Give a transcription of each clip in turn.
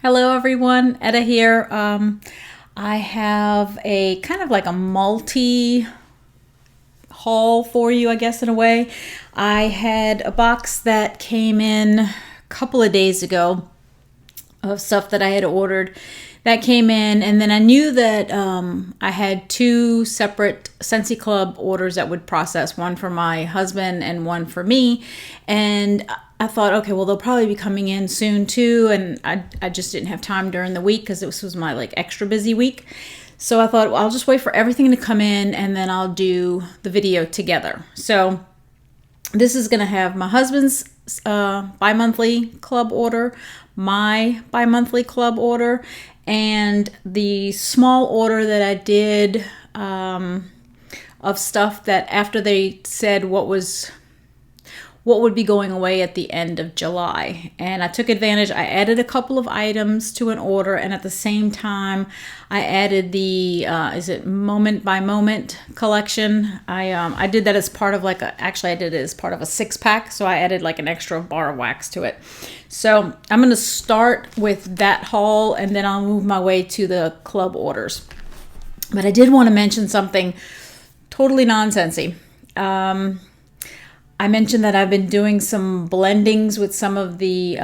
Hello everyone, Etta here. I have a kind of like a multi haul for you, I guess, in a way. I had a box that came in a couple of days ago of stuff that I had ordered that came in, and then I knew that I had two separate Scentsy Club orders that would process, one for my husband and one for me. And I thought, okay, well, they'll probably be coming in soon too, and I just didn't have time during the week because this was my like extra busy week. So I thought, well, I'll just wait for everything to come in and then I'll do the video together. So this is going to have my husband's bi-monthly club order, my bi-monthly club order, and the small order that I did of stuff that after they said what would be going away at the end of July. And I took advantage. I added a couple of items to an order, and at the same time I added the is it moment by moment collection. I did that as part of like I did it as part of a 6-pack, so I added like an extra bar of wax to it. So I'm going to start with that haul and then I'll move my way to the club orders. But I did want to mention something totally nonsensy. I mentioned that I've been doing some blendings with some of the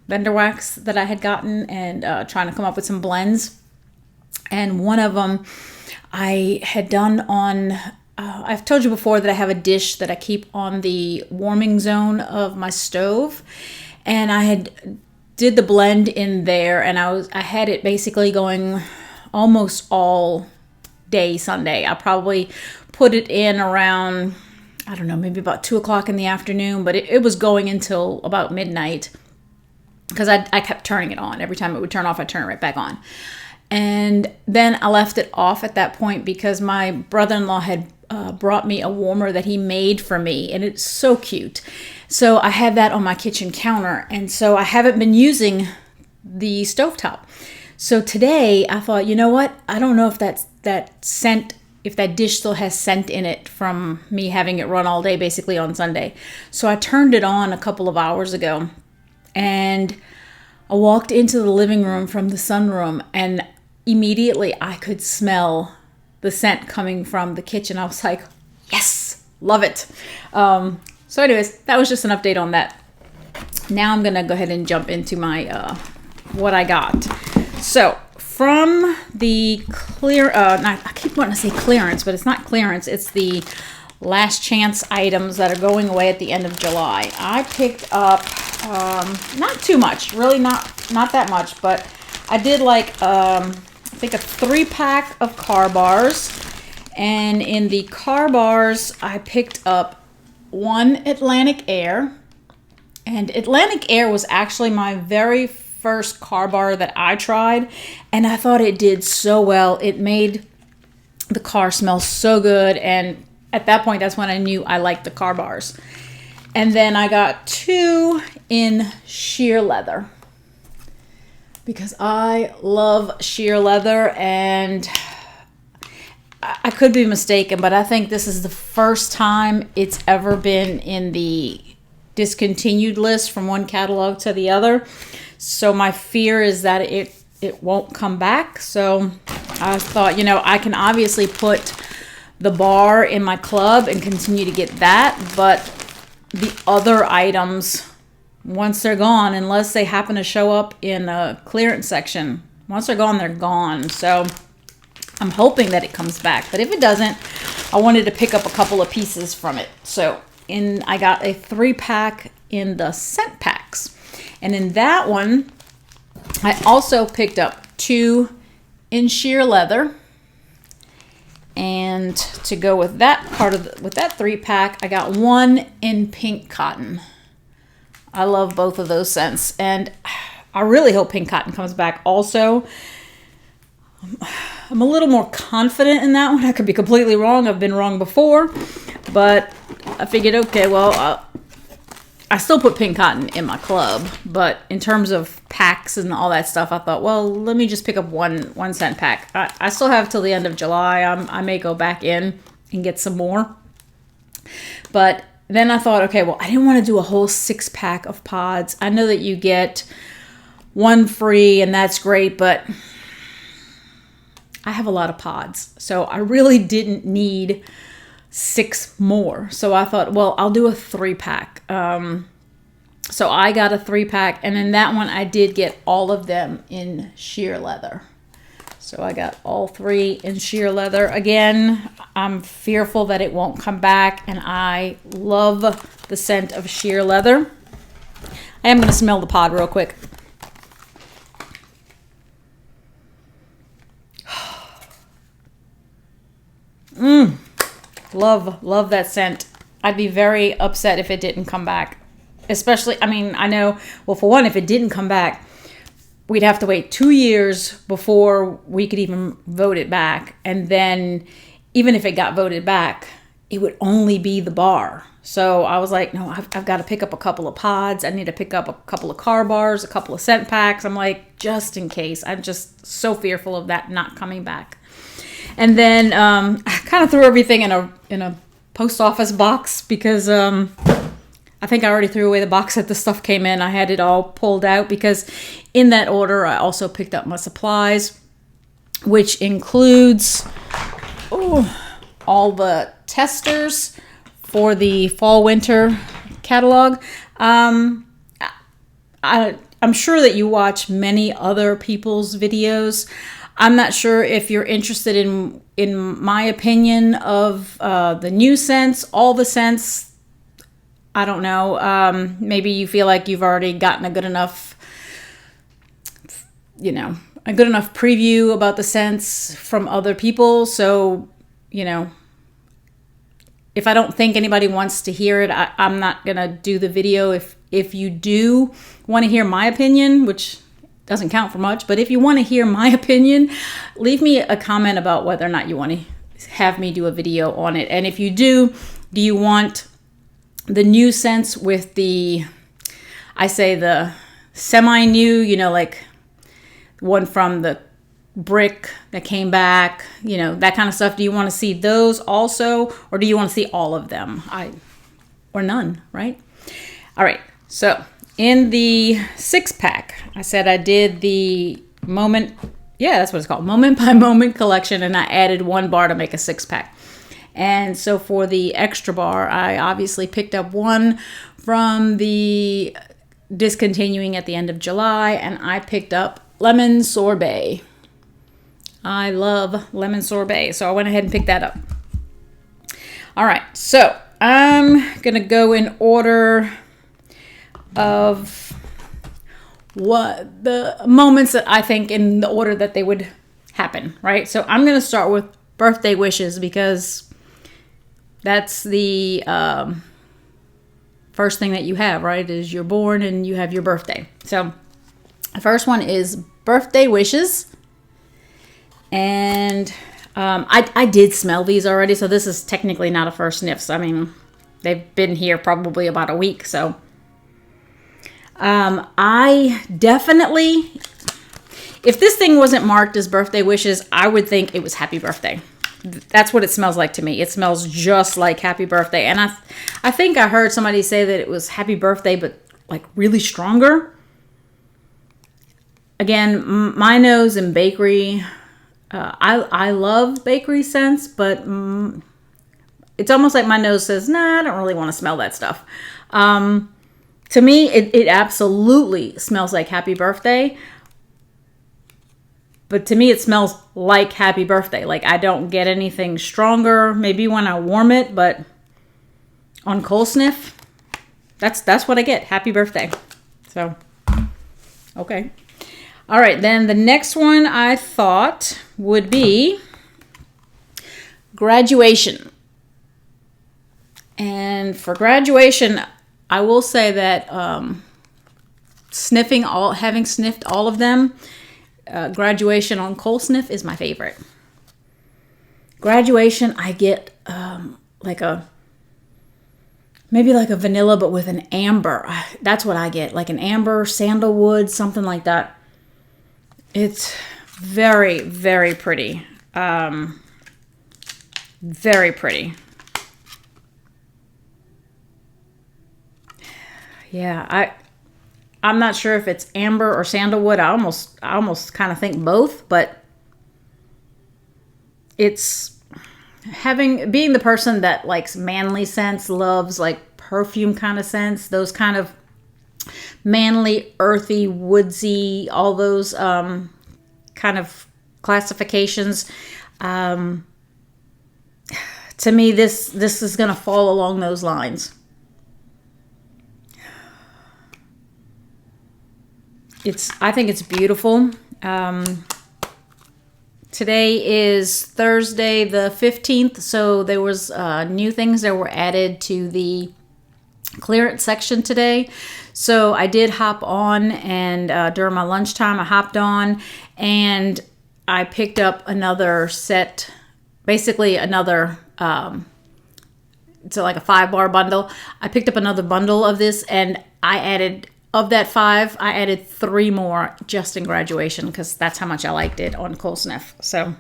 vendor wax that I had gotten and trying to come up with some blends. And one of them I had done on, I've told you before that I have a dish that I keep on the warming zone of my stove. And I had did the blend in there, and I had it basically going almost all day Sunday. I probably put it in around, I don't know, maybe about 2 o'clock in the afternoon, but it was going until about midnight because I kept turning it on. Every time it would turn off, I'd turn it right back on. And then I left it off at that point because my brother-in-law had brought me a warmer that he made for me, and it's so cute. So I had that on my kitchen counter, and so I haven't been using the stovetop. So today I thought, you know what? I don't know if that scent, if that dish still has scent in it from me having it run all day basically on Sunday. So I turned it on a couple of hours ago, and I walked into the living room from the sunroom, and immediately I could smell the scent coming from the kitchen. I was like, yes, love it. So anyways, that was just an update on that. Now I'm gonna go ahead and jump into my what I got. So from the I keep wanting to say clearance, but it's not clearance. It's the last chance items that are going away at the end of July. I picked up not too much, really not that much, but I did like I think a 3-pack of car bars, and in the car bars I picked up one Atlantic Air, and Atlantic Air was actually my very first car bar that I tried, and I thought it did so well. It made the car smell so good, and at that point that's when I knew I liked the car bars. And then I got 2 in sheer leather because I love sheer leather, and I could be mistaken, but I think this is the first time it's ever been in the discontinued list from one catalog to the other. So my fear is that it won't come back. So I thought, you know, I can obviously put the bar in my club and continue to get that, but the other items, once they're gone, unless they happen to show up in a clearance section, once they're gone, they're gone. So I'm hoping that it comes back, but if it doesn't, I wanted to pick up a couple of pieces from it. So I got a 3-pack in the scent packs, and in that one I also picked up 2 in sheer leather, and to go with that part of with that 3-pack, I got 1 in pink cotton. I love both of those scents, and I really hope pink cotton comes back also. I'm a little more confident in that one. I could be completely wrong. I've been wrong before, but I figured, okay, well, I still put pink cotton in my club, but in terms of packs and all that stuff, I thought, well, let me just pick up one scent pack. I still have till the end of July. I may go back in and get some more, but then I thought, okay, well, I didn't want to do a whole 6-pack of pods. I know that you get one free, and that's great, but I have a lot of pods, so I really didn't need 6 more. So I thought, well, I'll do a 3-pack. So I got a 3-pack, and in that one I did get all of them in sheer leather. So I got all 3 in sheer leather. Again, I'm fearful that it won't come back, and I love the scent of sheer leather. I am going to smell the pod real quick. Love that scent. I'd be very upset if it didn't come back. Especially, I mean, I know, well, for one, if it didn't come back, we'd have to wait 2 years before we could even vote it back. And then even if it got voted back, it would only be the bar. So I was like, no, I've got to pick up a couple of pods. I need to pick up a couple of car bars, a couple of scent packs. I'm like, just in case. I'm just so fearful of that not coming back. And then I kind of threw everything in a post office box because I think I already threw away the box that the stuff came in. I had it all pulled out because in that order I also picked up my supplies, which includes all the testers for the fall winter catalog. I'm sure that you watch many other people's videos. I'm not sure if you're interested in my opinion of the new scents, all the scents. I don't know. Maybe you feel like you've already gotten a good enough preview about the scents from other people. So, if I don't think anybody wants to hear it, I'm not going to do the video. If you do want to hear my opinion, which doesn't count for much, but if you want to hear my opinion, leave me a comment about whether or not you want to have me do a video on it. And if you do you want the new scents with the semi-new, like one from the brick that came back, that kind of stuff? Do you want to see those also, or do you want to see all of them? Or none, right? All right, so in the 6-pack, I said I did the moment by moment collection, and I added 1 bar to make a 6-pack. And so for the extra bar, I obviously picked up one from the discontinuing at the end of July, and I picked up lemon sorbet. I love lemon sorbet, so I went ahead and picked that up. All right, so I'm going to go in order of what the moments that I think in the order that they would happen, right? So I'm going to start with birthday wishes because that's the first thing that you have, right? Is you're born and you have your birthday. So the first one is birthday wishes. And I did smell these already, so this is technically not a first sniff. So, I mean, they've been here probably about a week, so I definitely, if this thing wasn't marked as birthday wishes, I would think it was happy birthday. That's what it smells like to me. It smells just like happy birthday. And I think I heard somebody say that it was happy birthday, but like really stronger. Again, my nose and bakery, I love bakery scents, but it's almost like my nose says, nah, I don't really want to smell that stuff. To me, it absolutely smells like happy birthday. But to me, it smells like happy birthday. Like, I don't get anything stronger. Maybe when I warm it, but on cold sniff, that's what I get. Happy birthday. So, okay. All right, then the next one I thought would be graduation. And for graduation, I will say that having sniffed all of them, graduation on cold sniff is my favorite. Graduation, I get maybe like a vanilla, but with an amber. That's what I get, like an amber, sandalwood, something like that. It's very, very pretty. Very pretty. Yeah, I'm not sure if it's amber or sandalwood. I almost kind of think both, but it's being the person that likes manly scents, loves like perfume kind of scents, those kind of manly, earthy, woodsy, all those kind of classifications. To me, this is going to fall along those lines. I think it's beautiful. Today is Thursday the 15th, so there was new things that were added to the clearance section today. So I did hop on, and during my lunchtime I hopped on and I picked up another set, basically another so like a 5-bar bundle. I picked up another bundle of this, and I added, of that 5, I added 3 more just in graduation because that's how much I liked it on Cool Sniff. So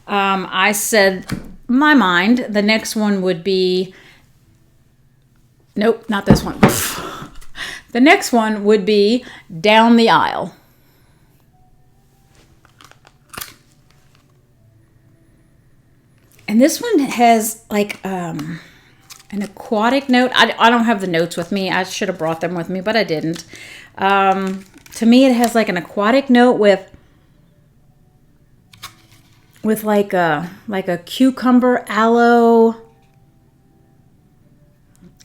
I said, my mind, the next one would be, nope, not this one. The next one would be Down the Aisle. And this one has like an aquatic note. I don't have the notes with me. I should have brought them with me, but I didn't. To me, it has like an aquatic note with like a cucumber, aloe.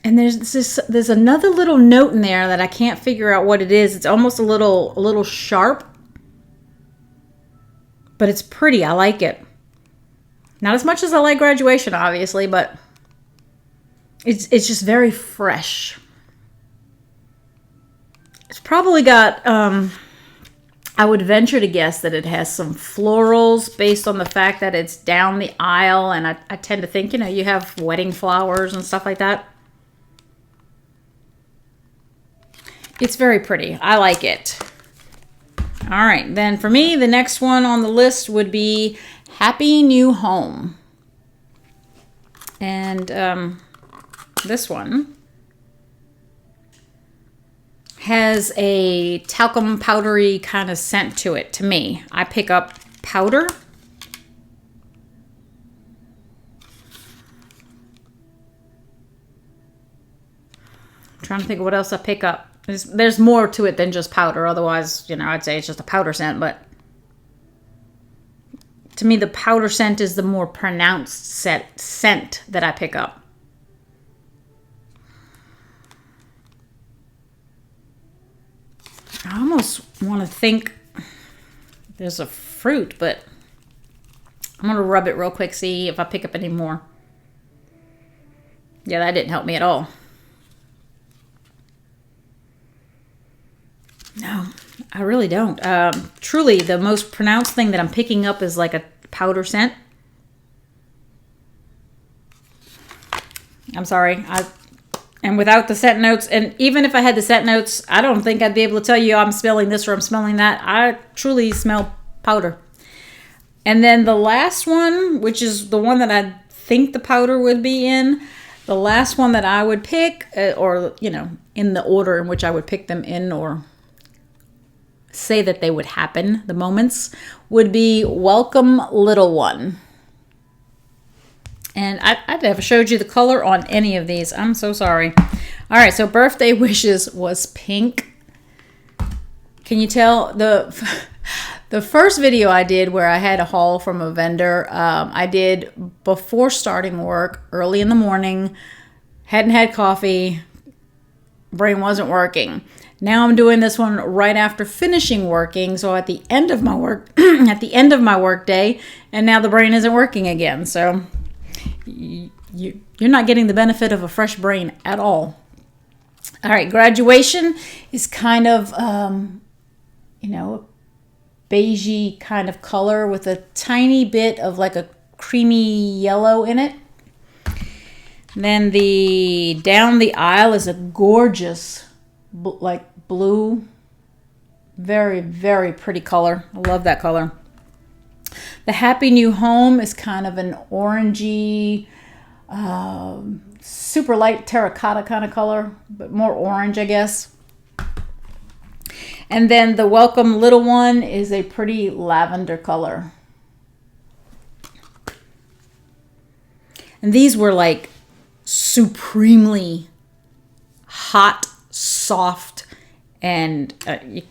And there's another little note in there that I can't figure out what it is. It's almost a little sharp, but it's pretty. I like it. Not as much as I like Graduation, obviously, but it's just very fresh. It's probably got, I would venture to guess that it has some florals based on the fact that it's down the aisle, and I tend to think, you have wedding flowers and stuff like that. It's very pretty. I like it. All right, then for me, the next one on the list would be Happy New Home. And this one has a talcum powdery kind of scent to it, to me. I pick up powder. I'm trying to think of what else I pick up. There's more to it than just powder. Otherwise, I'd say it's just a powder scent, but to me, the powder scent is the more pronounced scent that I pick up. I almost want to think there's a fruit, but I'm going to rub it real quick, see if I pick up any more. Yeah, that didn't help me at all. No, I really don't. Truly, the most pronounced thing that I'm picking up is like a powder scent. I'm sorry. And without the scent notes, and even if I had the scent notes, I don't think I'd be able to tell you I'm smelling this or I'm smelling that. I truly smell powder. And then the last one, which is the one that I think the powder would be in, the last one that I would pick, or, in the order in which I would pick them in, or say that they would happen, the moments, would be Welcome Little One. And I never showed you the color on any of these. I'm so sorry. All right, so Birthday Wishes was pink. Can you tell? The first video I did where I had a haul from a vendor, I did before starting work, early in the morning, hadn't had coffee, brain wasn't working. Now I'm doing this one right after finishing working, so at the end of my work, at the end of my work day, and now the brain isn't working again. So you're not getting the benefit of a fresh brain at all. All right, Graduation is kind of, a beigey kind of color with a tiny bit of like a creamy yellow in it. And then the Down the Aisle is a gorgeous, like blue, very, very pretty color. I love that color. The Happy New Home is kind of an orangey, super light terracotta kind of color, but more orange, I guess. And then the Welcome Little One is a pretty lavender color. And these were like supremely hot, soft, and I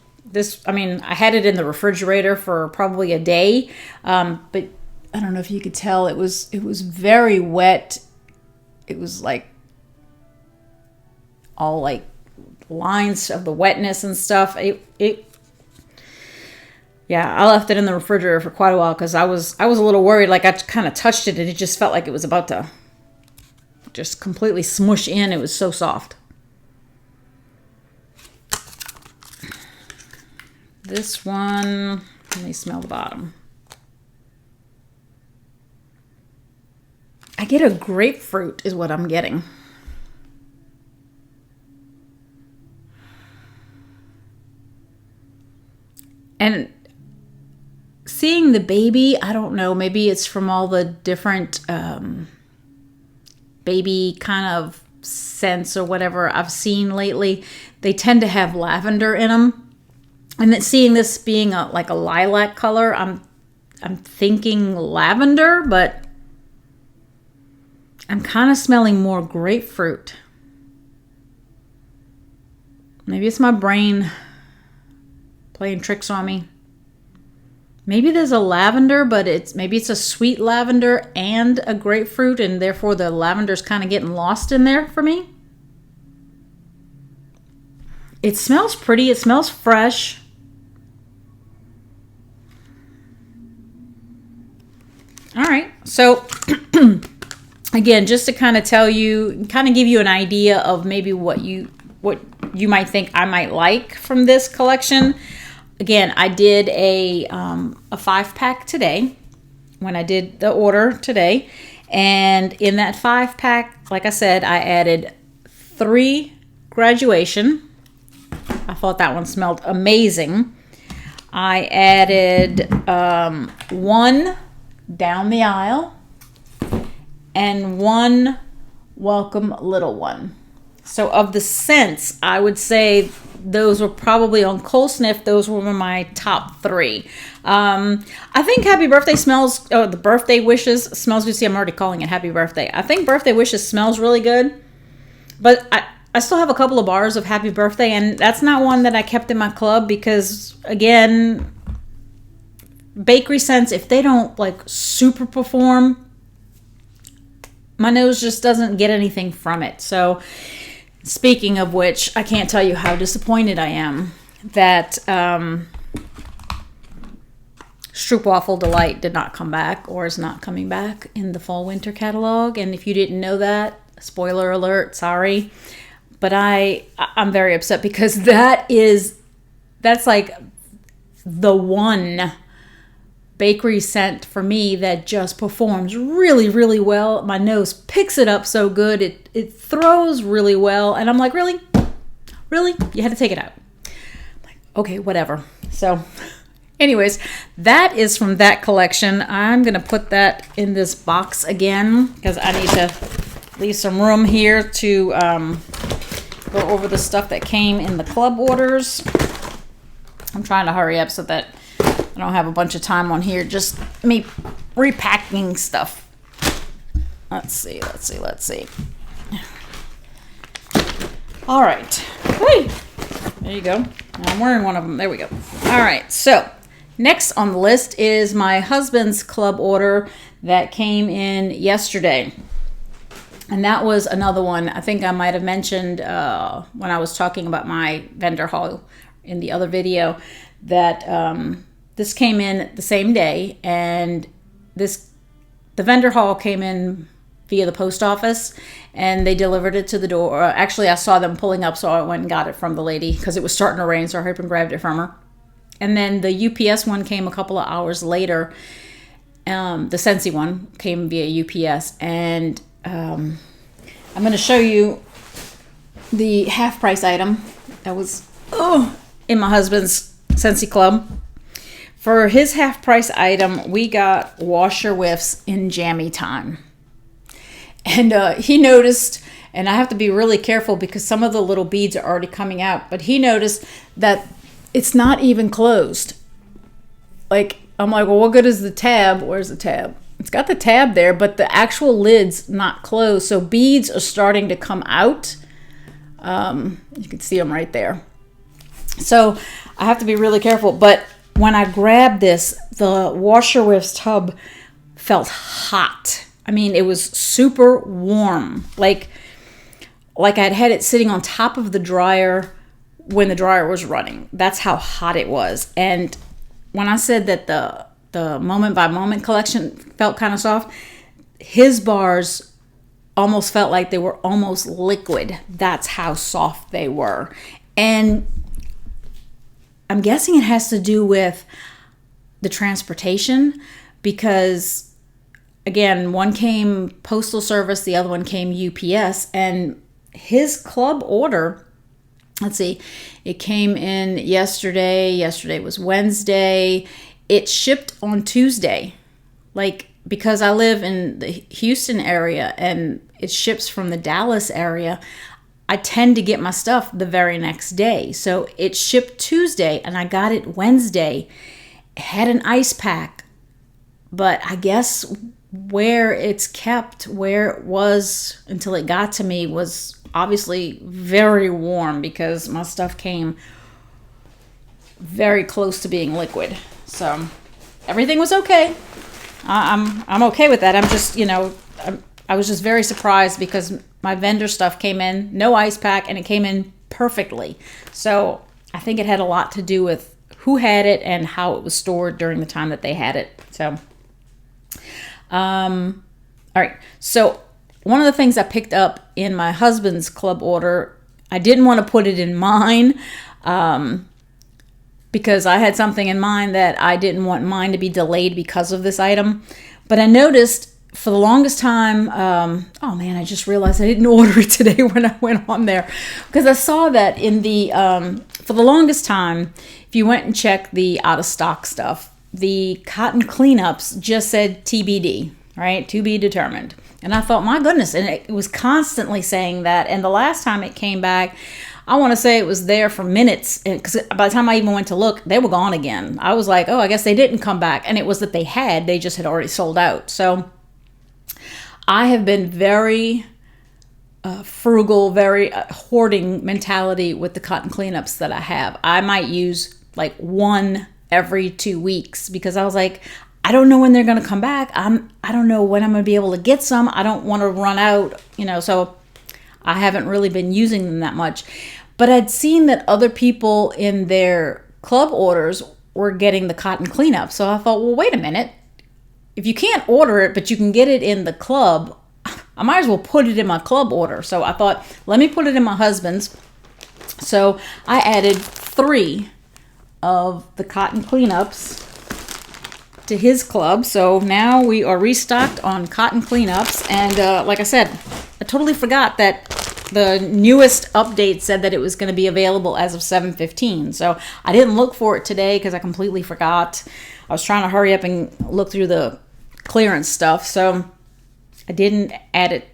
had it in the refrigerator for probably a day, but I don't know if you could tell, it was very wet. It was like all like lines of the wetness and stuff. Yeah, I left it in the refrigerator for quite a while because I was a little worried. Like I kind of touched it and it just felt like it was about to just completely smush in. It was so soft. This one, let me smell the bottom. I get a grapefruit is what I'm getting. And seeing the baby, I don't know, maybe it's from all the different baby kind of scents or whatever I've seen lately. They tend to have lavender in them. And then seeing this being like a lilac color, I'm thinking lavender, but I'm kind of smelling more grapefruit. Maybe it's my brain playing tricks on me. Maybe there's a lavender, but maybe it's a sweet lavender and a grapefruit, and therefore the lavender's kind of getting lost in there for me. It smells pretty. It smells fresh. All right. So again, just to kind of tell you, kind of give you an idea of maybe what you might think I might like from this collection. Again, I did a 5-pack today when I did the order today. And in that 5-pack, like I said, I added 3 Graduation. I thought that one smelled amazing. I added 1 Down the Aisle and 1 Welcome Little One. So of the scents, I would say those were probably on Cold Sniff. Those were my top 3. I think Happy Birthday smells, the Birthday Wishes smells good. See, I'm already calling it Happy Birthday. I think Birthday Wishes smells really good. But I still have a couple of bars of Happy Birthday, and that's not one that I kept in my club because, again, bakery scents, if they don't like super perform, my nose just doesn't get anything from it. So speaking of which, I can't tell you how disappointed I am that Stroopwafel Delight did not come back or is not coming back in the fall winter catalog. And if you didn't know that, spoiler alert, sorry. But I'm very upset because that's like the one bakery scent for me that just performs really, really well. My nose picks it up so good. It throws really well. And I'm like, really? Really? You had to take it out. I'm like, okay, whatever. So anyways, that is from that collection. I'm going to put that in this box again because I need to leave some room here to go over the stuff that came in the club orders. I'm trying to hurry up so that I don't have a bunch of time on here. Just me repacking stuff. Let's see. All right. Hey, there you go. I'm wearing one of them. There we go. All right. So next on the list is my husband's club order that came in yesterday. And that was another one I think I might have mentioned when I was talking about my vendor haul in the other video that this came in the same day, and the vendor haul came in via the post office, and they delivered it to the door. Actually, I saw them pulling up, so I went and got it from the lady because it was starting to rain, so I hurried and grabbed it from her. And then the UPS one came a couple of hours later. The Scentsy one came via UPS, and I'm going to show you the half-price item that was in my husband's Scentsy Club. For his half-price item, we got washer whiffs in jammy time. And he noticed, and I have to be really careful because some of the little beads are already coming out, but he noticed that it's not even closed. Like, I'm like, well, what good is the tab? Where's the tab? It's got the tab there, but the actual lid's not closed. So beads are starting to come out. You can see them right there. So I have to be really careful. But when I grabbed this, the washer Whiff's tub felt hot. I mean, it was super warm. Like I'd had it sitting on top of the dryer when the dryer was running. That's how hot it was. And when I said that the moment by moment collection felt kind of soft, his bars almost felt like they were almost liquid. That's how soft they were. And I'm guessing it has to do with the transportation, because again, one came postal service, the other one came UPS, and his club order, let's see, it came in yesterday. Yesterday was Wednesday. It shipped on Tuesday. Like, because I live in the Houston area and it ships from the Dallas area, I tend to get my stuff the very next day. So it shipped Tuesday and I got it Wednesday. It had an ice pack, but I guess where it's kept, where it was until it got to me, was obviously very warm, because my stuff came very close to being liquid. So everything was okay. I'm okay with that. I'm just, I was just very surprised because my vendor stuff came in, no ice pack, and it came in perfectly. So I think it had a lot to do with who had it and how it was stored during the time that they had it. So, all right. So one of the things I picked up in my husband's club order, I didn't want to put it in mine, because I had something in mind that I didn't want mine to be delayed because of this item. But I noticed for the longest time, oh man, I just realized I didn't order it today when I went on there, because I saw that in the, for the longest time, if you went and checked the out of stock stuff, the cotton cleanups just said TBD, right? To be determined. And I thought, my goodness, and it was constantly saying that. And the last time it came back, I want to say it was there for minutes, because by the time I even went to look, they were gone again. I was like, oh, I guess they didn't come back. And it was that they just had already sold out. So I have been very frugal, very hoarding mentality with the cotton cleanups that I have. I might use like one every 2 weeks, because I was like, I don't know when they're going to come back. I don't know when I'm going to be able to get some. I don't want to run out, so I haven't really been using them that much. But I'd seen that other people in their club orders were getting the cotton cleanup. So I thought, well, wait a minute. If you can't order it, but you can get it in the club, I might as well put it in my club order. So I thought, let me put it in my husband's. So I added 3 of the cotton cleanups to his club. So now we are restocked on cotton cleanups. And like I said, I totally forgot that the newest update said that it was going to be available as of 7/15. So I didn't look for it today because I completely forgot. I was trying to hurry up and look through the clearance stuff. So I didn't add it.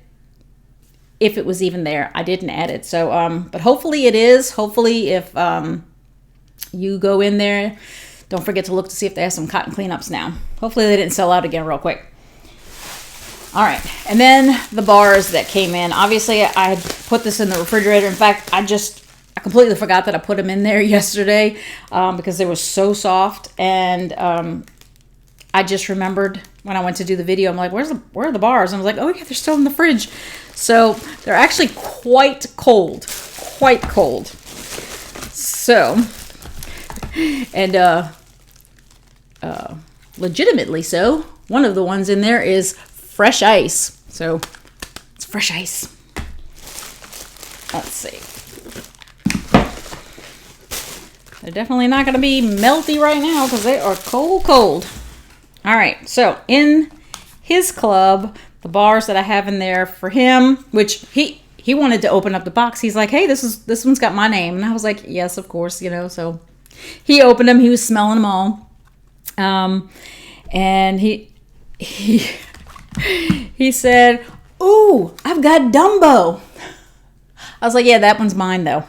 If it was even there, I didn't add it. So, but hopefully it is. Hopefully if you go in there, don't forget to look to see if they have some cotton cleanups now. Hopefully they didn't sell out again real quick. All right, and then the bars that came in. Obviously, I had put this in the refrigerator. In fact, I completely forgot that I put them in there yesterday because they were so soft. And I just remembered when I went to do the video, I'm like, where are the bars? And I was like, oh yeah, they're still in the fridge. So they're actually quite cold. So, and legitimately so. One of the ones in there is fresh ice. So it's fresh ice. Let's see. They're definitely not going to be melty right now because they are cold. All right. So in his club, the bars that I have in there for him, which he wanted to open up the box. He's like, hey, this one's got my name. And I was like, yes, of course, so he opened them. He was smelling them all. And he said, ooh, I've got Dumbo. I was like, yeah, that one's mine though.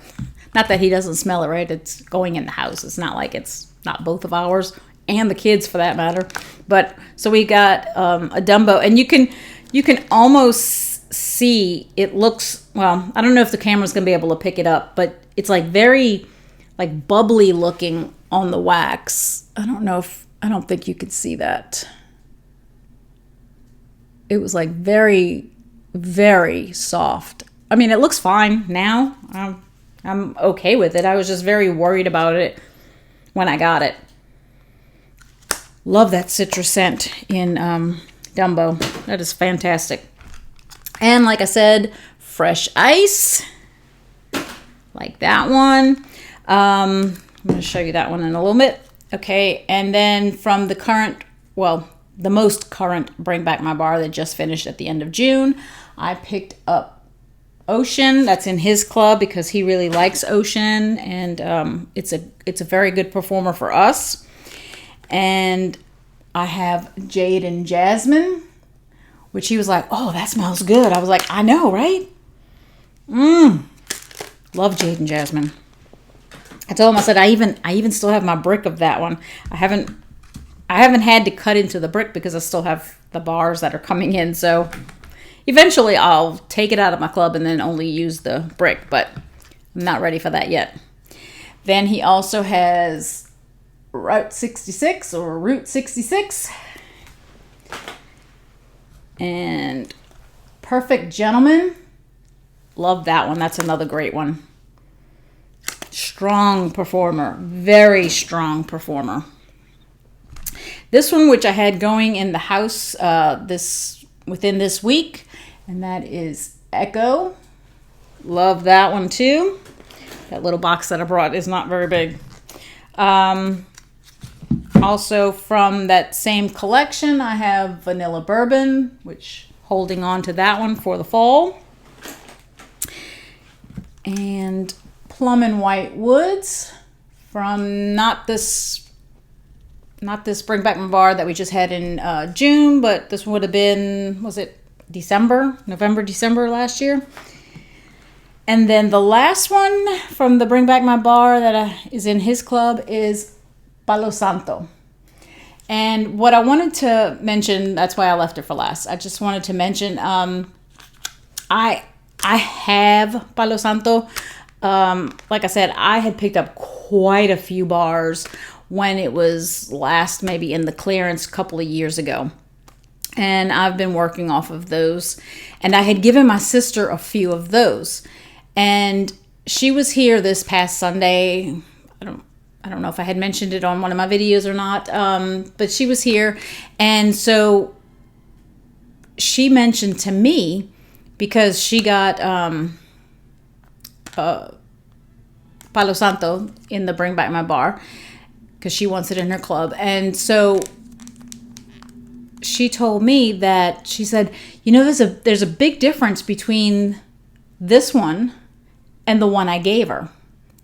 Not that he doesn't smell it, right? It's going in the house. It's not like it's not both of ours and the kids for that matter. But so we got a Dumbo, and you can almost see it looks, well, I don't know if the camera's gonna be able to pick it up, but it's like very like bubbly looking on the wax. I don't think you could see that. It was like very, very soft. I mean, it looks fine now. I'm okay with it. I was just very worried about it when I got it. Love that citrus scent in Dumbo. That is fantastic. And like I said, fresh ice. Like that one. I'm going to show you that one in a little bit. Okay, and then from the current, well, the most current Bring Back My Bar that just finished at the end of June, I picked up Ocean. That's in his club because he really likes Ocean, and it's a very good performer for us. And I have Jade and Jasmine, which he was like, oh, that smells good. I was like, I know, right? Love Jade and Jasmine. I told him, I said, I even still have my brick of that one. I haven't had to cut into the brick because I still have the bars that are coming in, so eventually I'll take it out of my club and then only use the brick, but I'm not ready for that yet. Then he also has Route 66 or Route 66 and Perfect Gentleman. Love that one. That's another great one. Strong performer. Very strong performer. This one, which I had going in the house within this week, and that is Echo. Love that one too. That little box that I brought is not very big. Also from that same collection, I have Vanilla Bourbon, which holding on to that one for the fall. And Plum and White Woods from not this Bring Back My Bar that we just had in June, but this would have been, was it November, December last year. And then the last one from the Bring Back My Bar that is in his club is Palo Santo. And what I wanted to mention, that's why I left it for last. I just wanted to mention, I have Palo Santo. Like I said, I had picked up quite a few bars when it was last maybe in the clearance a couple of years ago. And I've been working off of those. And I had given my sister a few of those. And she was here this past Sunday. I don't know if I had mentioned it on one of my videos or not. But she was here. And so she mentioned to me, because she got Palo Santo in the Bring Back My Bar, because she wants it in her club. And so she told me that, she said, you know, there's a big difference between this one and the one I gave her.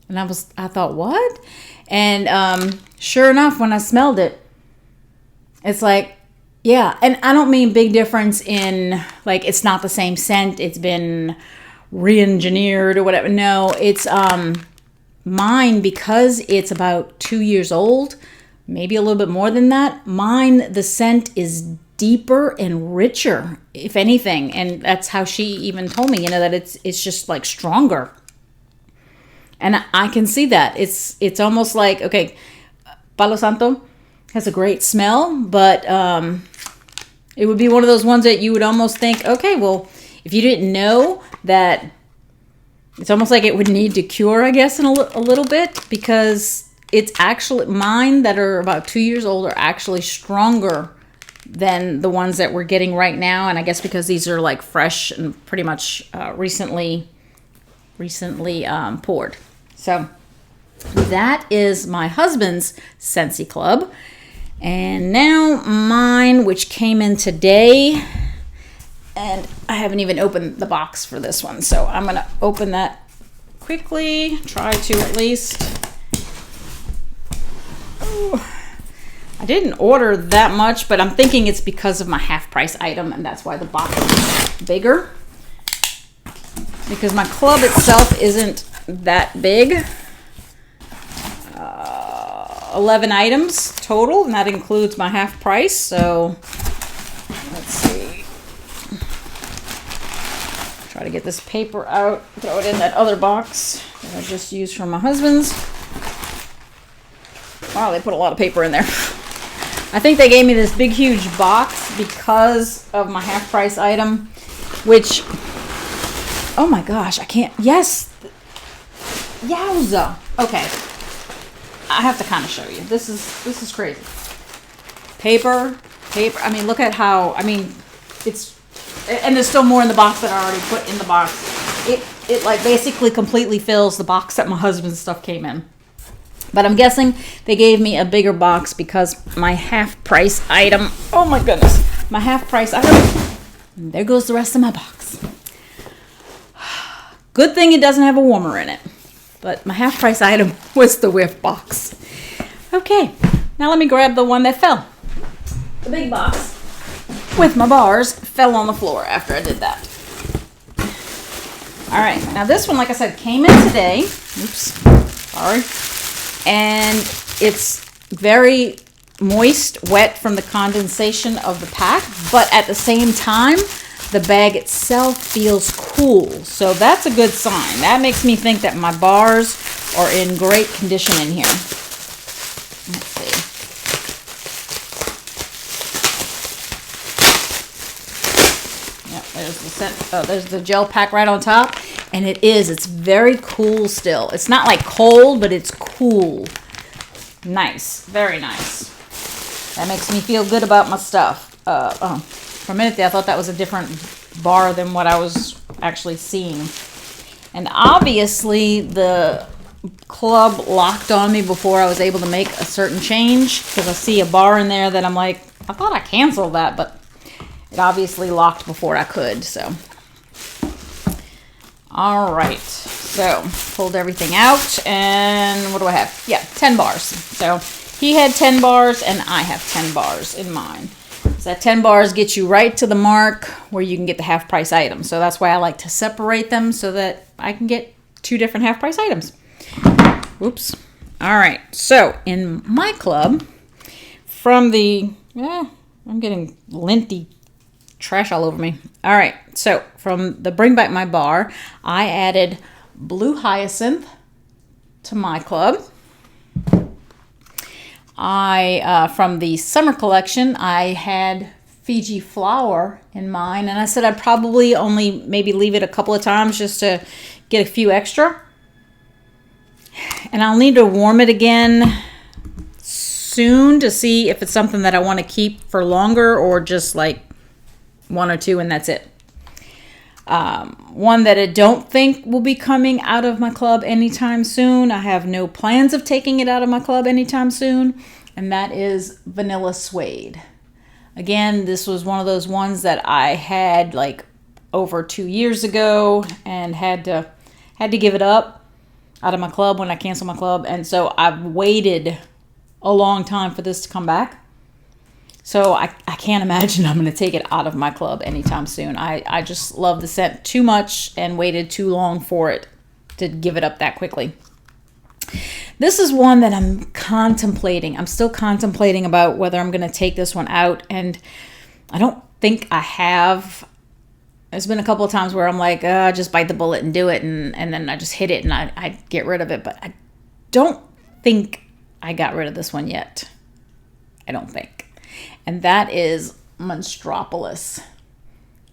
And I thought, what? And sure enough, when I smelled it, it's like, yeah. And I don't mean big difference in like it's not the same scent, it's been re-engineered or whatever. No, it's mine, because it's about 2 years old, maybe a little bit more than that. Mine, the scent is deeper and richer, if anything. And that's how she even told me, you know, that it's just like stronger. And I can see that. It's almost like, okay, Palo Santo has a great smell, but it would be one of those ones that you would almost think, okay, well, if you didn't know that, it's almost like it would need to cure, I guess, in a little bit, because it's actually, mine that are about 2 years old are actually stronger than the ones that we're getting right now. And I guess because these are like fresh and pretty much recently poured. So that is my husband's Scentsy Club. And now mine, which came in today, and I haven't even opened the box for this one, so I'm going to open that quickly, try to at least. Ooh. I didn't order that much, but I'm thinking it's because of my half price item, and that's why the box is bigger. Because my club itself isn't that big. 11 items total, and that includes my half price. So let's see. Try to get this paper out, throw it in that other box that I just used from my husband's. Wow, they put a lot of paper in there. I think they gave me this big, huge box because of my half price item, which, oh my gosh, I can't, yes. Yowza. Okay. I have to kind of show you. This is crazy. Paper. I mean, look at how, I mean, it's, and there's still more in the box that I already put in the box. It like basically completely fills the box that my husband's stuff came in. But I'm guessing they gave me a bigger box because my half price item, oh my goodness, my half price item, there goes the rest of my box. Good thing it doesn't have a warmer in it. But my half price item was the Whiff box. Okay, now let me grab the one that fell. The big box with my bars fell on the floor after I did that. All right, now this one, like I said, came in today. Oops, sorry. And it's very moist, wet from the condensation of the pack, but at the same time, the bag itself feels cool. So that's a good sign. That makes me think that my bars are in great condition in here. Let's see. Yep, there's the scent. There's the gel pack right on top. And it's very cool still. It's not like cold, but it's cool. Nice, very nice. That makes me feel good about my stuff. For a minute there, I thought that was a different bar than what I was actually seeing. And obviously, the club locked on me before I was able to make a certain change, because I see a bar in there that I'm like, I thought I canceled that, but it obviously locked before I could, so. All right, so pulled everything out, and what do I have? Yeah, 10 bars. So he had 10 bars, and I have 10 bars in mine. So that 10 bars gets you right to the mark where you can get the half price items. So that's why I like to separate them so that I can get 2 different half price items. Oops. All right, so in my club, from the, I'm getting linty trash all over me. All right, so from the Bring Back My Bar, I added Blue Hyacinth to my club. From the summer collection, I had Fiji Flower in mine, and I said I'd probably only maybe leave it a couple of times just to get a few extra. And I'll need to warm it again soon to see if it's something that I want to keep for longer or just like 1 or 2 and that's it. One that I don't think will be coming out of my club anytime soon. I have no plans of taking it out of my club anytime soon. And that is Vanilla Suede. Again, this was one of those ones that I had like over 2 years ago and had to give it up out of my club when I canceled my club. And so I've waited a long time for this to come back. So I can't imagine I'm going to take it out of my club anytime soon. I just love the scent too much and waited too long for it to give it up that quickly. This is one that I'm contemplating. I'm still contemplating about whether I'm going to take this one out. And I don't think I have. There's been a couple of times where I'm like, just bite the bullet and do it. And then I just hit it and I get rid of it. But I don't think I got rid of this one yet. I don't think. And that is Monstropolis.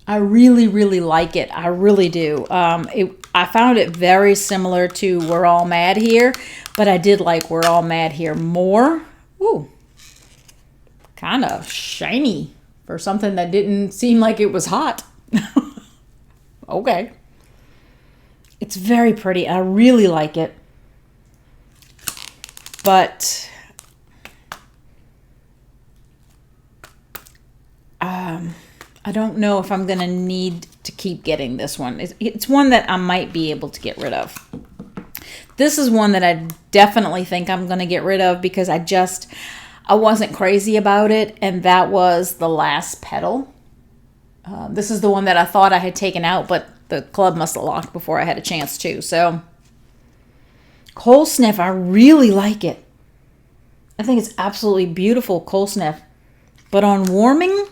I really, really like it. I really do. I found it very similar to We're All Mad Here, but I did like We're All Mad Here more. Ooh, kind of shiny for something that didn't seem like it was hot. Okay. It's very pretty. I really like it. But I don't know if I'm going to need to keep getting this one. It's one that I might be able to get rid of. This is one that I definitely think I'm going to get rid of because I wasn't crazy about it, and that was the Last Petal. This is the one that I thought I had taken out, but the club must have locked before I had a chance to. So Cold sniff, I really like it. I think it's absolutely beautiful, cold sniff. But on warming,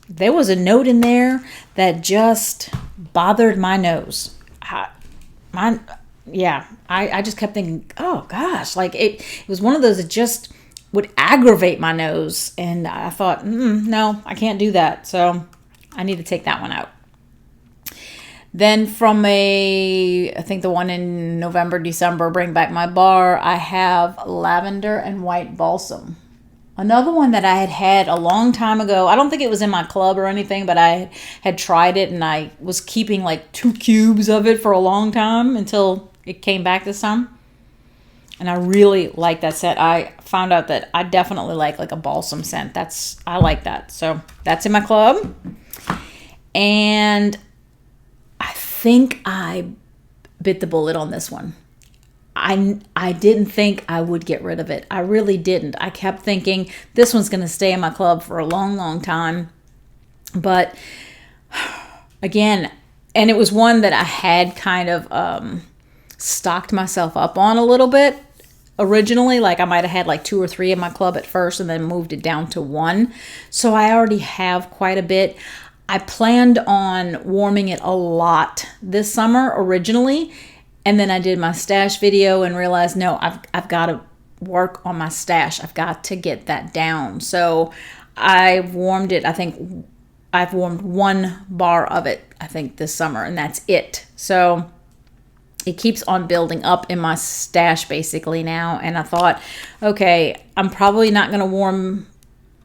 there was a note in there that just bothered my nose. I just kept thinking, oh gosh, like it was one of those that just would aggravate my nose. And I thought, no, I can't do that. So I need to take that one out. Then from I think the one in November, December, Bring Back My Bar, I have lavender and white balsam. Another one that I had a long time ago. I don't think it was in my club or anything, but I had tried it and I was keeping like 2 cubes of it for a long time until it came back this time. And I really like that scent. I found out that I definitely like a balsam scent. I like that. So that's in my club. And I think I bit the bullet on this one. I didn't think I would get rid of it. I really didn't. I kept thinking this one's going to stay in my club for a long, long time. But again, and it was one that I had kind of stocked myself up on a little bit originally. Like I might have had like 2 or 3 in my club at first and then moved it down to 1. So I already have quite a bit. I planned on warming it a lot this summer originally, and then I did my stash video and realized, no, I've got to work on my stash. I've got to get that down. So I've warmed it. I think I've warmed 1 bar of it, I think, this summer, and that's it. So it keeps on building up in my stash basically now. And I thought, okay, I'm probably not going to warm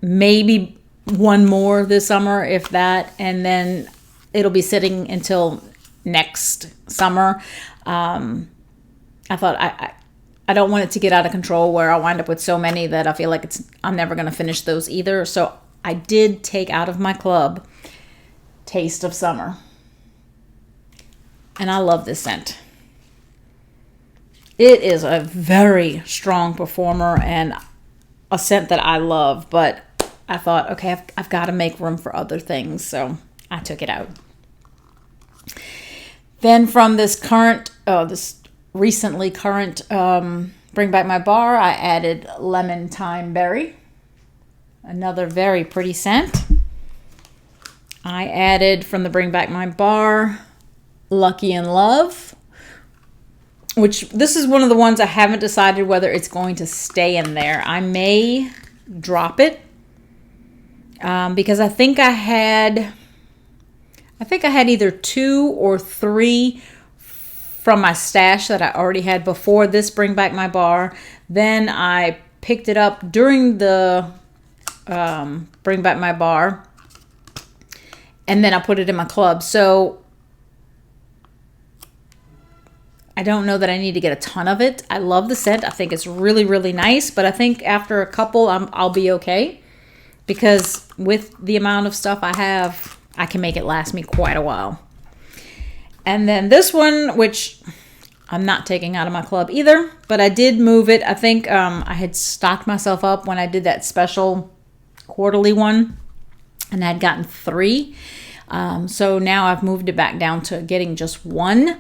maybe 1 more this summer, if that, and then it'll be sitting until next summer. I thought I don't want it to get out of control where I wind up with so many that I feel like I'm never going to finish those either. So I did take out of my club Taste of Summer. And I love this scent. It is a very strong performer and a scent that I love, but I thought, okay, I've got to make room for other things, so I took it out. Then from this recently current Bring Back My Bar, I added Lemon Thyme Berry, another very pretty scent. I added from the Bring Back My Bar Lucky in Love, which this is one of the ones I haven't decided whether it's going to stay in there. I may drop it. Because I think I had either 2 or 3 from my stash that I already had before this Bring Back My Bar. Then I picked it up during the Bring Back My Bar, and then I put it in my club. So I don't know that I need to get a ton of it. I love the scent. I think it's really, really nice, but I think after a couple, I'll be okay. Because with the amount of stuff I have, I can make it last me quite a while. And then this one, which I'm not taking out of my club either, but I did move it. I think I had stocked myself up when I did that special quarterly one, and I'd gotten 3. So now I've moved it back down to getting just 1.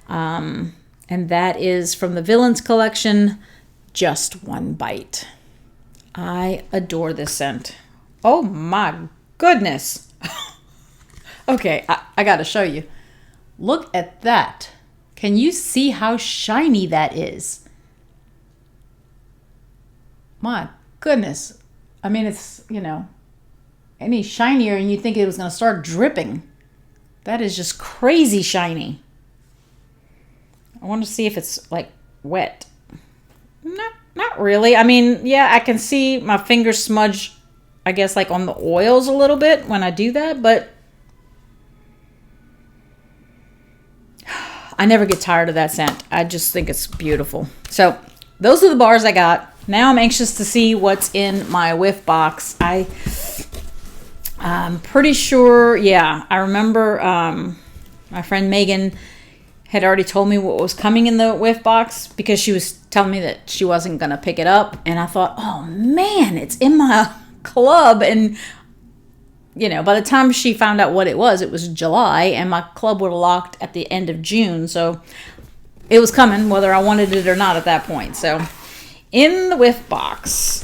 And that is from the Villains collection, Just One Bite. I adore this scent. Oh my goodness. Okay, I got to show you. Look at that. Can you see how shiny that is? My goodness. I mean, it's, any shinier and you think it was going to start dripping. That is just crazy shiny. I want to see if it's like wet. Not really. I mean, yeah, I can see my fingers smudge, I guess, like on the oils a little bit when I do that, but I never get tired of that scent. I just think it's beautiful. So those are the bars I got. Now I'm anxious to see what's in my Whiff box. I'm pretty sure, I remember my friend Megan had already told me what was coming in the Whiff box because she was telling me that she wasn't going to pick it up. And I thought, oh man, it's in my club. And, by the time she found out what it was July, and my club would have locked at the end of June. So it was coming, whether I wanted it or not at that point. So in the Whiff box,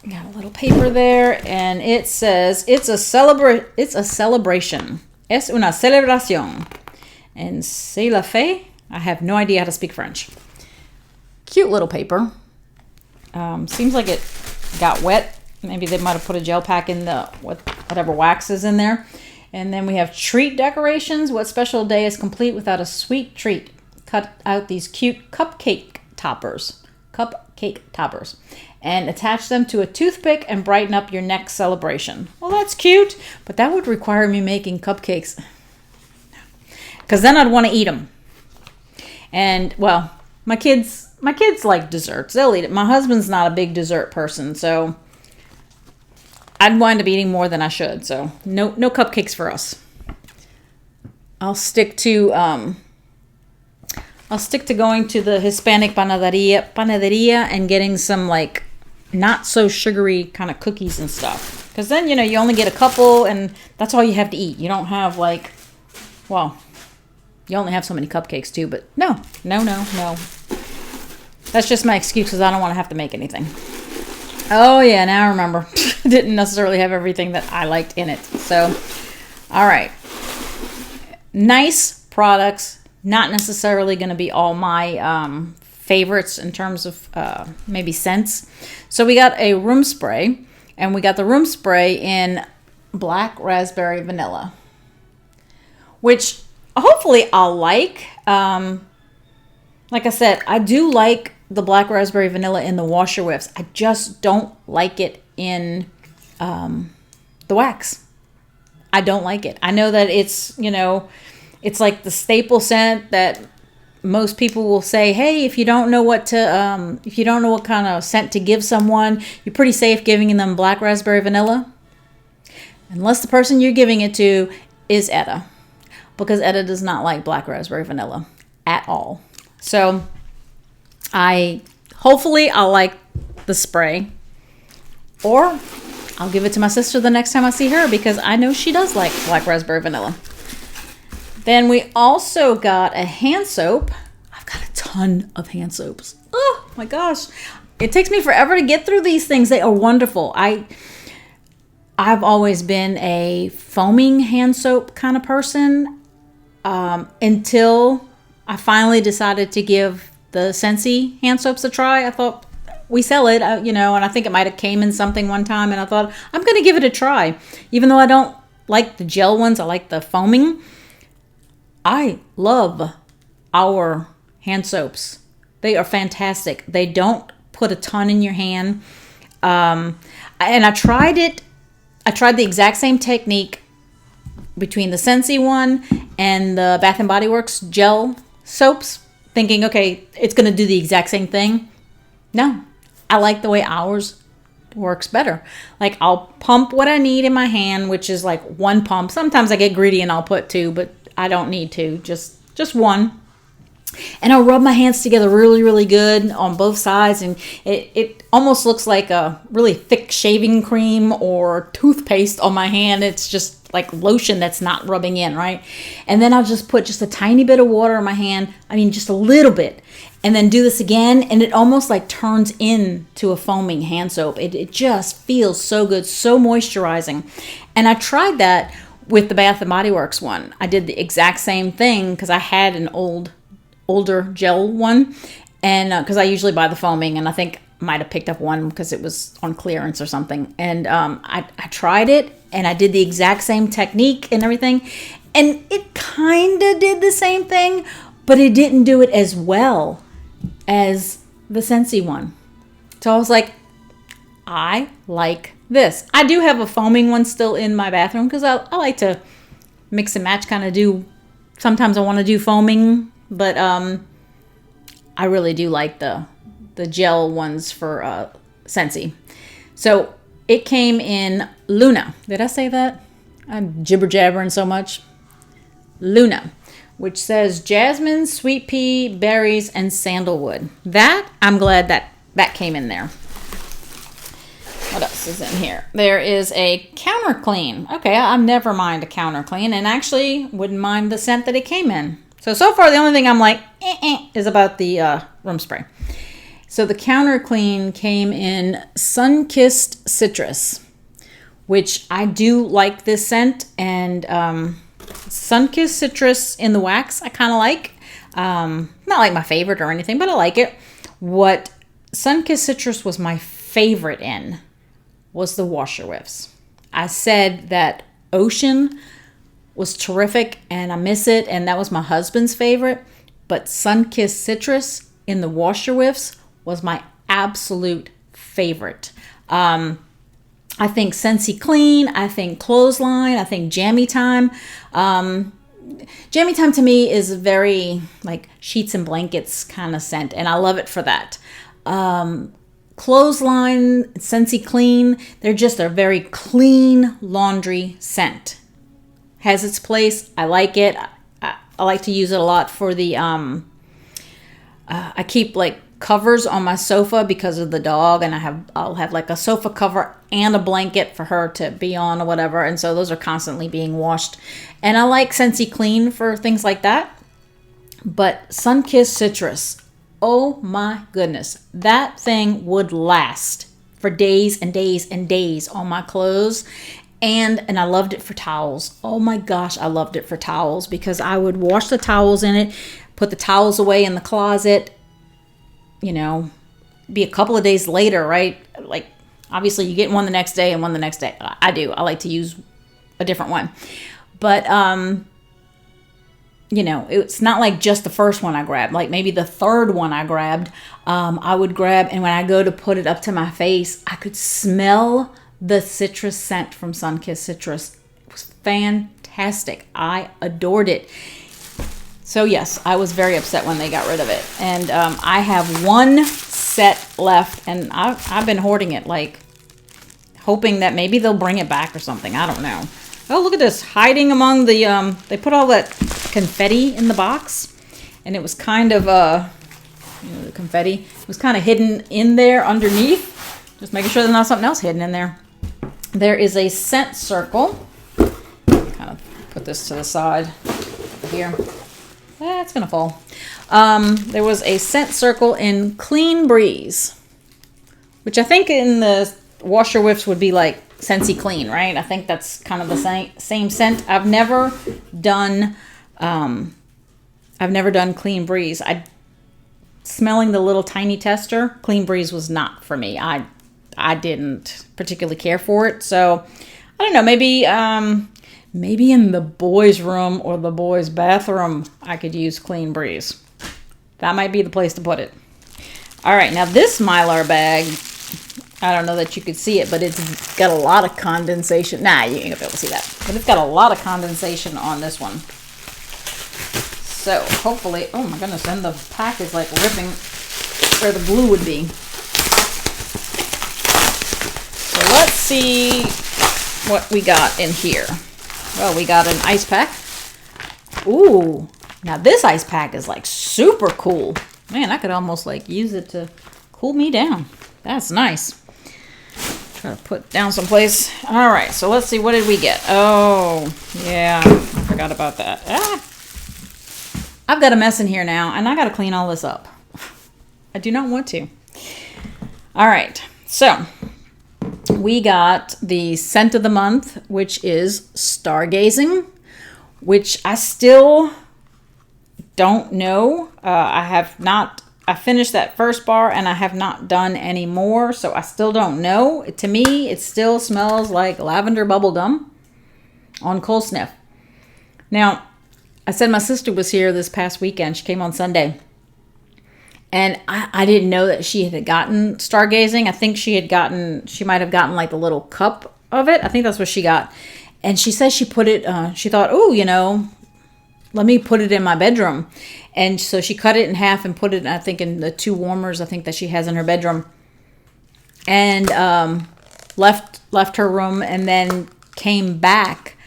got a little paper there, and it says it's a celebration. Es una celebración. And c'est la fête. I have no idea how to speak French. Cute little paper. Seems like it got wet. Maybe they might have put a gel pack in the whatever wax is in there. And then we have treat decorations. What special day is complete without a sweet treat? Cut out these cute cupcake toppers. And attach them to a toothpick and brighten up your next celebration. Well, that's cute, but that would require me making cupcakes. Because then I'd want to eat them. And, well, my kids like desserts. They'll eat it. My husband's not a big dessert person, so I'd wind up eating more than I should. So no cupcakes for us. I'll stick to going to the Hispanic panaderia and getting some like not so sugary kind of cookies and stuff. Because then, you only get a couple and that's all you have to eat. You don't have like, well, you only have so many cupcakes too, but no. That's just my excuse because I don't want to have to make anything. Oh yeah, now I remember. Didn't necessarily have everything that I liked in it. So, all right. Nice products. Not necessarily going to be all my favorites in terms of maybe scents. So we got a room spray, and we got the room spray in black raspberry vanilla, which hopefully I'll like. Like I said, I do like the black raspberry vanilla in the washer whiffs. I just don't like it in the wax. I don't like it. I know that it's, it's like the staple scent that most people will say, hey, if you don't know what kind of scent to give someone, you're pretty safe giving them black raspberry vanilla. Unless the person you're giving it to is Etta. Because Etta does not like black raspberry vanilla at all. So hopefully I'll like the spray. Or I'll give it to my sister the next time I see her because I know she does like black raspberry vanilla. Then we also got a hand soap. I've got a ton of hand soaps. Oh my gosh. It takes me forever to get through these things. They are wonderful. I've always been a foaming hand soap kind of person until I finally decided to give the Scentsy hand soaps a try. I thought, we sell it, and I think it might have came in something one time, and I thought, I'm going to give it a try. Even though I don't like the gel ones, I like the foaming. I love our hand soaps. They are fantastic. They don't put a ton in your hand. And I tried it. I tried the exact same technique between the Scentsy one and the Bath & Body Works gel soaps, thinking, okay, it's going to do the exact same thing. No, I like the way ours works better. Like, I'll pump what I need in my hand, which is like one pump. Sometimes I get greedy and I'll put two, but I don't need to, just one. And I'll rub my hands together really, really good on both sides. And it almost looks like a really thick shaving cream or toothpaste on my hand. It's just like lotion that's not rubbing in, right? And then I'll just put just a tiny bit of water on my hand. I mean, just a little bit. And then do this again. And it almost like turns into a foaming hand soap. It just feels so good, so moisturizing. And I tried that with the Bath & Body Works one. I did the exact same thing because I had an older gel one, and because I usually buy the foaming, and I think I might have picked up one because it was on clearance or something. And I tried it, and I did the exact same technique and everything, and it kind of did the same thing, but it didn't do it as well as the Scentsy one. So I was like, I like this. I do have a foaming one still in my bathroom because I like to mix and match, kind of do. Sometimes I want to do foaming, but I really do like the gel ones for Scentsy. So it came in Luna. Did I say that? I'm jibber jabbering so much. Luna, which says jasmine, sweet pea, berries, and sandalwood. That, I'm glad that came in there. What else is in here? There is a counter clean. Okay, I'm never mind a counter clean, and actually wouldn't mind the scent that it came in. So far, the only thing I'm like, is about the room spray. So the counter clean came in Sun-Kissed Citrus, which I do like this scent. And Sun-Kissed Citrus in the wax, I kind of like. Not like my favorite or anything, but I like it. What Sun-Kissed Citrus was my favorite in was the washer whiffs. I said that Ocean was terrific and I miss it, and that was my husband's favorite. But Sun-Kissed Citrus in the washer whiffs was my absolute favorite. I think Scentsy Clean, I think Clothesline, I think Jammy Time. Jammy Time to me is very like sheets and blankets kind of scent, and I love it for that. Clothesline, Scentsy Clean, they're just a very clean laundry scent. Has its place. I like it. I like to use it a lot for the, I keep like covers on my sofa because of the dog, and I'll have like a sofa cover and a blanket for her to be on or whatever, and so those are constantly being washed. And I like Scentsy Clean for things like that. But Sun-Kissed Citrus, oh my goodness, that thing would last for days and days and days on my clothes. And I loved it for towels. Oh my gosh, I loved it for towels because I would wash the towels in it, put the towels away in the closet, you know, be a couple of days later, right? Like, obviously you get one the next day and one the next day. I do. I like to use a different one. But, you know, it's not like just the first one I grabbed. Like maybe the third one I grabbed, I would grab, and when I go to put it up to my face, I could smell the citrus scent from Sun-Kissed Citrus. It was fantastic. I adored it. So yes, I was very upset when they got rid of it. And I have one set left, and I've been hoarding it, like hoping that maybe they'll bring it back or something. I don't know. Oh, look at this, hiding among the, they put all that confetti in the box, and it was kind of, you know, the confetti, it was kind of hidden in there underneath. Just making sure there's not something else hidden in there. There is a scent circle. Kind of put this to the side here. It's gonna fall. There was a scent circle in Clean Breeze, which I think in the washer whiffs would be like Scentsy Clean, right? I think that's kind of the same scent. I've never done Clean Breeze. Smelling the little tiny tester, Clean Breeze was not for me. I didn't particularly care for it. So I don't know, maybe in the boys' room or the boys' bathroom, I could use Clean Breeze. That might be the place to put it. All right, now this Mylar bag, I don't know that you could see it, but it's got a lot of condensation. Nah, you ain't gonna be able to see that. But it's got a lot of condensation on this one. So hopefully, oh my goodness, and the pack is like ripping where the glue would be. So let's see what we got in here. Well, we got an ice pack. Ooh, now this ice pack is like super cool. Man, I could almost like use it to cool me down. That's nice. Try to put down someplace. All right, so let's see, what did we get? Oh, yeah, I forgot about that. I've got a mess in here now, and I got to clean all this up. I do not want to. All right, so we got the scent of the month, which is Stargazing, which I still don't know. I finished that first bar, and I have not done any more, so I still don't know. To me, it still smells like lavender bubble gum on cold sniff. Now, I said my sister was here this past weekend. She came on Sunday. And I didn't know that she had gotten Stargazing. I think she might have gotten like the little cup of it. I think that's what she got. And she said she put it, she thought, oh, you know, let me put it in my bedroom. And so she cut it in half and put it, I think, in the 2 warmers, I think, that she has in her bedroom. And left her room and then came back.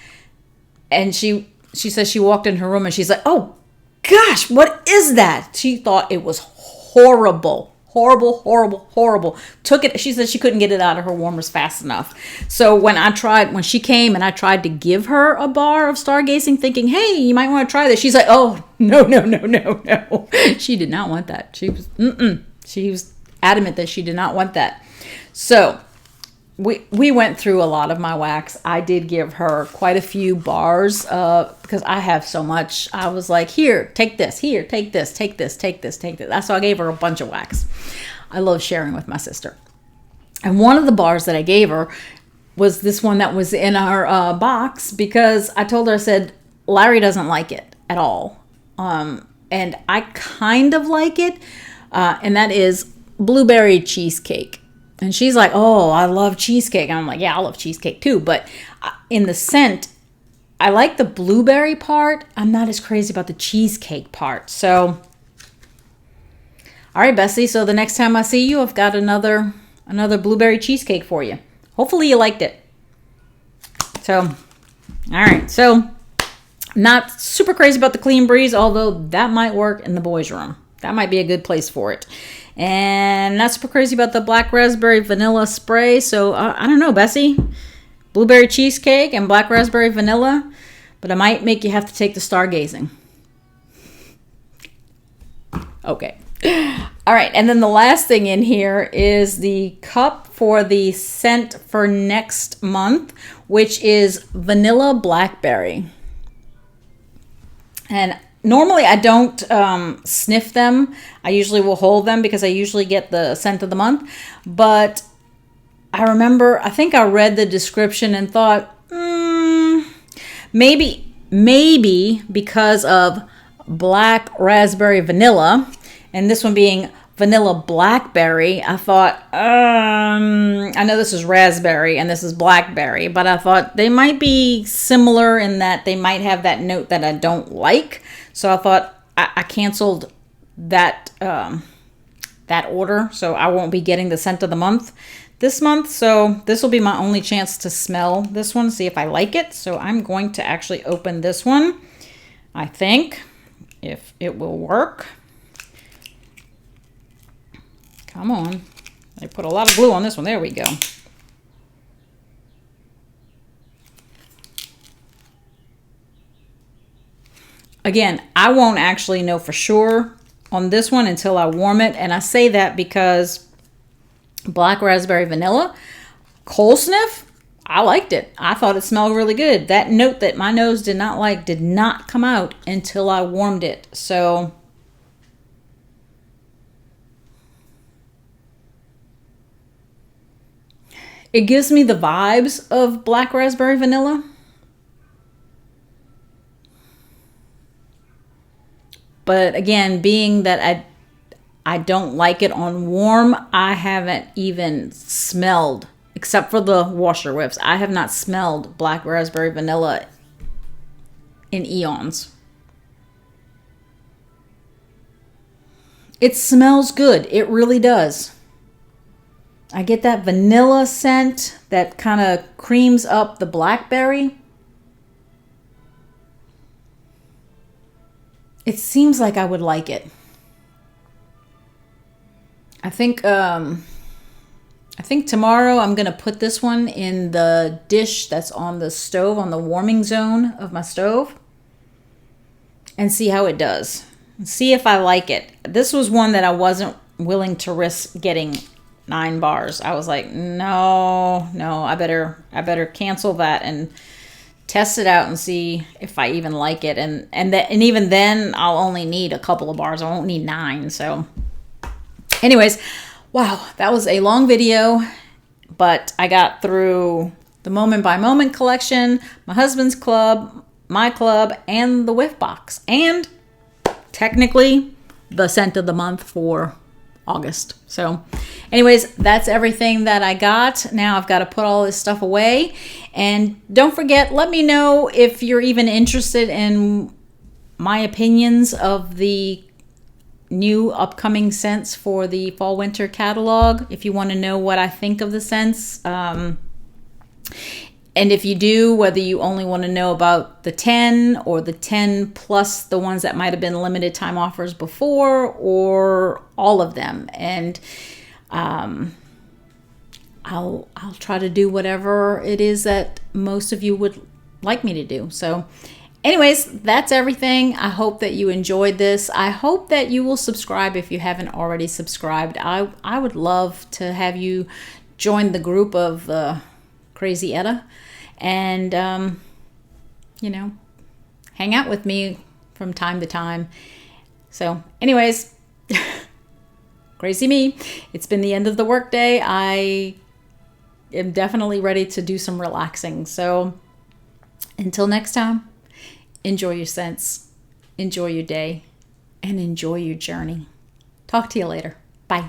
And she says she walked in her room and she's like, oh, gosh, what is that? She thought it was horrible. Horrible. Took it. She said she couldn't get it out of her warmers fast enough. So when she came and I tried to give her a bar of Stargazing thinking, hey, you might want to try this. She's like, oh, No, no, no, no, no. She did not want that. She was adamant that she did not want that. So we went through a lot of my wax. I did give her quite a few bars because I have so much. I was like, here, take this. Here, take this, take this, take this, take this. So I gave her a bunch of wax. I love sharing with my sister. And one of the bars that I gave her was this one that was in our box because I told her, I said, Larry doesn't like it at all. And I kind of like it. And that is blueberry cheesecake. And she's like, oh, I love cheesecake. And I'm like, yeah, I love cheesecake too. But in the scent, I like the blueberry part. I'm not as crazy about the cheesecake part. So, all right, Bessie. So the next time I see you, I've got another blueberry cheesecake for you. Hopefully you liked it. So, all right. So, not super crazy about the Clean Breeze, although that might work in the boys' room. That might be a good place for it. And not super crazy about the black raspberry vanilla spray. So, I don't know, Bessie. Blueberry cheesecake and black raspberry vanilla. But I might make you have to take the stargazing. Okay. All right. And then the last thing in here is the cup for the scent for next month, which is vanilla blackberry. And normally I don't sniff them. I usually will hold them because I usually get the scent of the month. But I think I read the description and thought, maybe because of black raspberry vanilla, and this one being vanilla blackberry, I thought, I know this is raspberry and this is blackberry, but I thought they might be similar in that they might have that note that I don't like. So I thought I canceled that order, so I won't be getting the scent of the month this month. So this will be my only chance to smell this one, see if I like it. So I'm going to actually open this one, I think, if it will work. Come on. I put a lot of glue on this one. There we go. Again, I won't actually know for sure on this one until I warm it. And I say that because black raspberry vanilla, cold sniff, I liked it. I thought it smelled really good. That note that my nose did not like did not come out until I warmed it. So it gives me the vibes of black raspberry vanilla. But again, being that I don't like it on warm, I haven't even smelled, except for the washer whiffs. I have not smelled black raspberry vanilla in eons. It smells good. It really does. I get that vanilla scent that kind of creams up the blackberry. It seems like I would like it. I think tomorrow I'm going to put this one in the dish that's on the stove, on the warming zone of my stove, and see how it does. See if I like it. This was one that I wasn't willing to risk getting 9 bars. I was like, no, I better cancel that and test it out and see if I even like it. And even then, I'll only need a couple of bars. I won't need 9. So anyways, wow, that was a long video, but I got through the Moment by Moment collection, my husband's club, my club, and the Whiff box, and technically the scent of the month for August. So anyways, that's everything that I got. Now I've got to put all this stuff away. And don't forget, let me know if you're even interested in my opinions of the new upcoming scents for the fall winter catalog. If you want to know what I think of the scents. And if you do, whether you only want to know about the 10 or the 10 plus the ones that might have been limited time offers before, or all of them. And I'll try to do whatever it is that most of you would like me to do. So anyways, that's everything. I hope that you enjoyed this. I hope that you will subscribe if you haven't already subscribed. I would love to have you join the group of Crazy Etta and, hang out with me from time to time. So anyways, crazy me. It's been the end of the workday. I am definitely ready to do some relaxing. So until next time, enjoy your scents, enjoy your day, and enjoy your journey. Talk to you later. Bye.